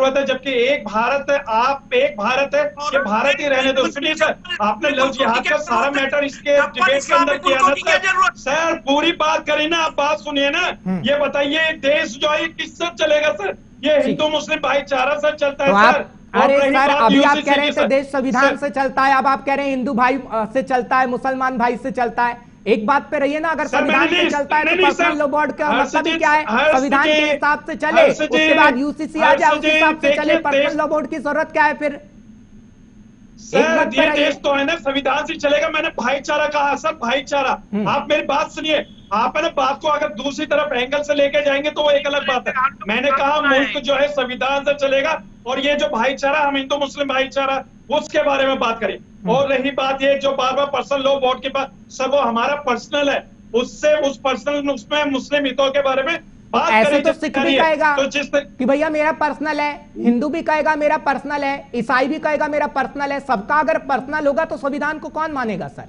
जरूरत है, जबकि एक भारत है, आप एक भारत है, ये भारत ही रहने दो। सुनिए सर, आपने लव जिहाद का सारा मैटर इसके डिबेट के अंदर किया ना सर। सर पूरी बात करी ना, आप बात सुनिए ना। ये बताइए देश जो है किससे चलेगा सर? ये हिंदू मुस्लिम भाईचारा से चलता है सर। अरे सर, अभी आप कह रहे थे देश संविधान से चलता है, अब आप कह रहे हैं हिंदू भाई से चलता है, मुसलमान भाई से चलता है। एक बात पे रहिए ना, अगर संविधान से चलता है तो पर्सनल लॉ बोर्ड का मतलब ही क्या है? संविधान के हिसाब से चले, उसके बाद यूसीसी आ जाए, उस हिसाब से चले। पर्सनल लॉ बोर्ड की जरूरत क्या है फिर? सर ये देश तो है ना, संविधान से चलेगा। मैंने भाईचारा कहा सर, भाईचारा। आप मेरी बात सुनिए, आप है ना बात को अगर दूसरी तरफ एंगल से लेके जाएंगे तो वो एक अलग बात है। मैंने कहा मुल्क जो है संविधान से चलेगा, और ये जो भाईचारा, हम हिंदू मुस्लिम भाईचारा, उसके बारे में बात करें। और रही बात ये जो बार बार पर्सनल लॉ बोर्ड के पास, सर वो हमारा पर्सनल है, उससे उस पर्सनल उसमें मुस्लिम हितों के बारे में बात ऐसे तो सिख भी कहेगा तो कि भैया मेरा पर्सनल है, हिंदू भी कहेगा मेरा पर्सनल है, ईसाई भी कहेगा मेरा पर्सनल है। सबका अगर पर्सनल होगा तो संविधान को कौन मानेगा सर?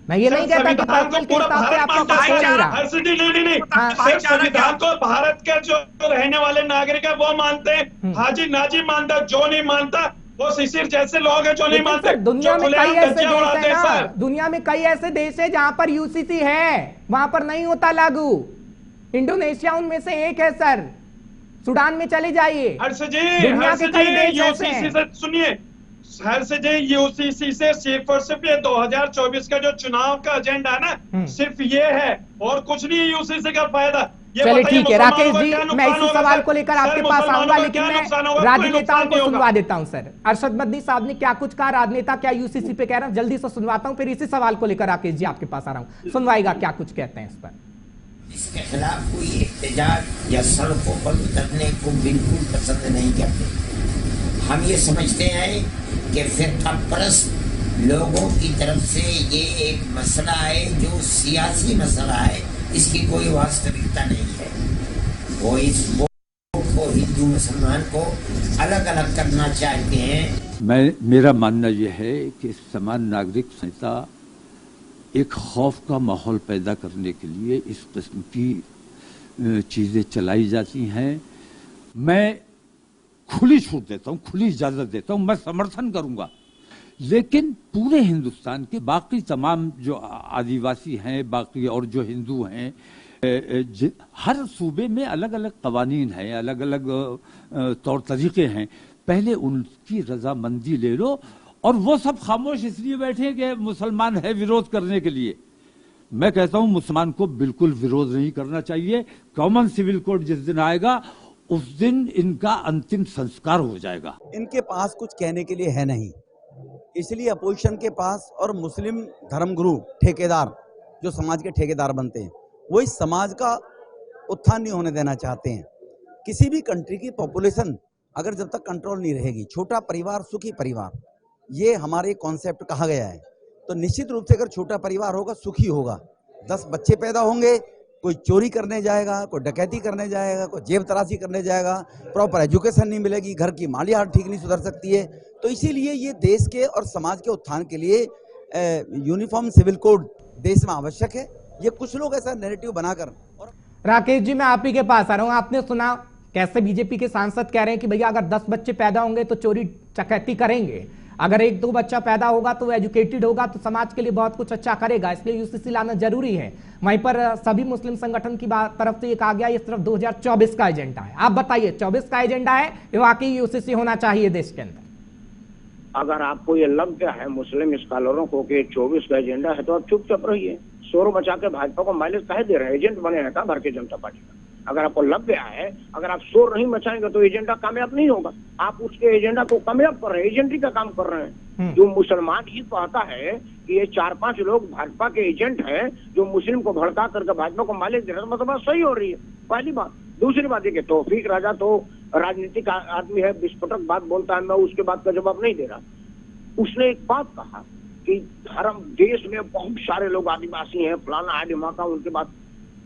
मैं ये नहीं कहता कि पर्सनल के हिसाब से आपका कुछ हो नहीं रहा। संविधान को भारत के जो रहने वाले नागरिक है वो मानते हैं, हाजी नाजी मानता, जो नहीं मानता वो शिशिर जैसे लोग हैं जो नहीं मानते। दुनिया में कई ऐसे देश है ना, दुनिया में कई ऐसे देश है जहां पर यूसीसी है, वहां पर नहीं होता लागू। इंडोनेशिया उनमें से एक है सर। सूडान में चले जाइए, दुनिया के कई देश ऐसे हैं। सुनिए हर से जी, यूसीसी से सिर्फ और सिर्फ ये 2024 का जो चुनाव का एजेंडा है ना, सिर्फ ये है और कुछ नहीं यूसीसी का फायदा। चलिए ठीक है राकेश जी, मैं इसी सवाल को लेकर आपके पास आऊंगा, लेकिन मैं राजनेताओं को सुनवा देता हूं सर। अरशद मदनी साहब ने क्या कुछ कहा, राजनेता क्या यूसीसी पे कह रहे हैं, जल्दी से सुनवाता हूं, फिर इसी सवाल को लेकर राकेश जी आपके पास आ रहा हूं, सुनवाएगा क्या कुछ कहते हैं इस पर। इसके खिलाफ कोई एहतजाज या सड़कों पर उतरने को बिल्कुल पसंद नहीं करते। हम ये समझते हैं कि फिरकापरस्त लोगों की तरफ से ये एक मसला है जो सियासी मसला है, इसकी कोई वास्तविकता नहीं है। वो इस को हिंदू मुसलमान को अलग अलग करना चाहते हैं। मेरा मानना यह है कि समान नागरिक संहिता एक खौफ का माहौल पैदा करने के लिए इस किस्म की चीजें चलाई जाती हैं। मैं खुली छूट देता हूं, खुली इजाजत देता हूं, मैं समर्थन करूंगा, लेकिन पूरे हिंदुस्तान के बाकी तमाम जो आदिवासी हैं, बाकी और जो हिंदू हैं, हर सूबे में अलग अलग कवानीन हैं, अलग अलग तौर तरीके हैं। पहले उनकी रजामंदी ले लो, और वो सब खामोश इसलिए बैठे कि मुसलमान है विरोध करने के लिए। मैं कहता हूं मुसलमान को बिल्कुल विरोध नहीं करना चाहिए। कॉमन सिविल कोड जिस दिन आएगा उस दिन इनका अंतिम संस्कार हो जाएगा। इनके पास कुछ कहने के लिए है नहीं, इसलिए अपोजिशन के पास और मुस्लिम धर्मगुरु ठेकेदार जो समाज के ठेकेदार बनते हैं, वो इस समाज का उत्थान नहीं होने देना चाहते हैं। किसी भी कंट्री की पॉपुलेशन अगर जब तक कंट्रोल नहीं रहेगी, छोटा परिवार सुखी परिवार, ये हमारे कॉन्सेप्ट कहा गया है, तो निश्चित रूप से अगर छोटा परिवार होगा सुखी होगा। 10 बच्चे पैदा होंगे, कोई चोरी करने जाएगा, कोई डकैती करने जाएगा, कोई जेब तराशी करने जाएगा, प्रॉपर एजुकेशन नहीं मिलेगी, घर की माली हालत ठीक नहीं सुधर सकती है। तो इसीलिए ये देश के और समाज के उत्थान के लिए यूनिफॉर्म सिविल कोड देश में आवश्यक है। ये कुछ लोग ऐसा नैरेटिव बनाकर। राकेश जी, मैं आप ही के पास आ रहा हूं। आपने सुना कैसे बीजेपी के सांसद कह रहे हैं कि भैया अगर 10 बच्चे पैदा होंगे तो चोरी चकैती करेंगे, अगर 1-2 बच्चा पैदा होगा तो वो एजुकेटेड होगा तो समाज के लिए बहुत कुछ अच्छा करेगा, इसलिए यूसीसी लाना जरूरी है। वहीं पर सभी मुस्लिम संगठन की तरफ से ये कहा गया ये सिर्फ 2024 का एजेंडा है। आप बताइए 24 का एजेंडा है ये वाकई यूसीसी होना चाहिए देश के अंदर? अगर आपको ये लग गया है मुस्लिम स्कॉलरों को कि 24 का एजेंडा है तो आप चुपचाप रहिए। शोर मचा के भाजपा को माइलेज कहे दे रहे हैं, एजेंट बने हैं भारतीय जनता पार्टी का। अगर आपको लग गया है, अगर आप शोर नहीं मचाएंगे तो एजेंडा कामयाब नहीं होगा। आप उसके एजेंडा को कामयाब कर रहे हैं, एजेंटी का काम कर रहे हैं। जो मुसलमान ये कहता है कि ये 4-5 लोग भाजपा के एजेंट हैं जो मुस्लिम को भड़का करके भाजपा को माइलेज दे रहे हैं, मतलब सही हो रही है, पहली बात। दूसरी बात है कि तौफीक राजा तो राजनीतिक आदमी है, विस्फोटक बात बोलता है, मैं उसके बात का जवाब नहीं दे रहा। उसने एक बात कहा कि धर्म देश में बहुत सारे लोग आदिवासी हैं, फलाना है ढिमाका, उनके बाद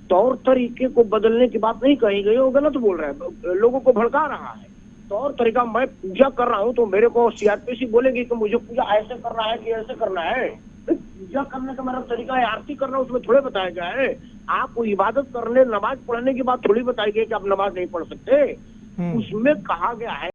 तौर तरीके को बदलने की बात नहीं कही गई, वो गलत बोल रहा है, लोगों को भड़का रहा है। तौर तरीका, मैं पूजा कर रहा हूँ तो मेरे को सीआरपीसी बोलेगी कि मुझे पूजा ऐसे करना है कि ऐसे करना है। पूजा करने का मेरा तरीका है, आरती करना उसमें थोड़े बताया गया है। आपको इबादत करने, नमाज पढ़ने की बात थोड़ी बताई गई कि आप नमाज नहीं पढ़ सकते। उसमें कहा गया है